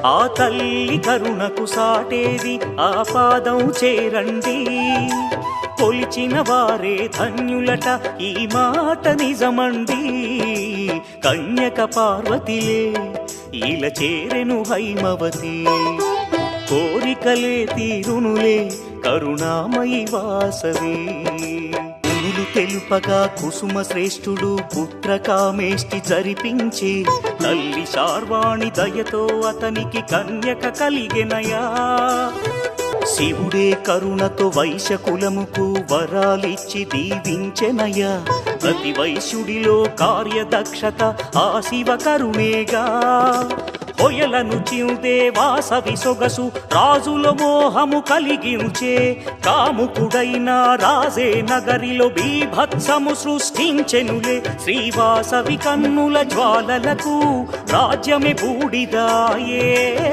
ఆ తల్లి కరుణకు సాటేది ఆ పాదం చేరండి. కొలిచిన వారే ధన్యులట ఈ మాట నిజమండి. కన్యక పార్వతిలే ఇలా చేరెను హైమవతి. కోరికలే తీరునులే కరుణామయి వాసవి. మునులు తెలుపగా కుసుమ శ్రేష్ఠుడు పుత్రకామేష్టి జరిపించే. తల్లి శార్వాణి దయతో అతనికి కన్యక కలిగెనయా. శివుడే కరుణతో వైశ్యకులముకు వరాలిచ్చి దీవించెనయా. ప్రతి వైశ్యుడిలో కార్యదక్షత ఆ శివ కరుణేగా. కొయలను చిందే వాసవి సొగసు రాజుల మోహము కలిగించే. కాముకుడైన రాజే నగరిలో బీభత్సము సృష్టించెనులే. శ్రీవాసవి కన్నుల జ్వాలలకు రాజ్యమే బూడిదాయే.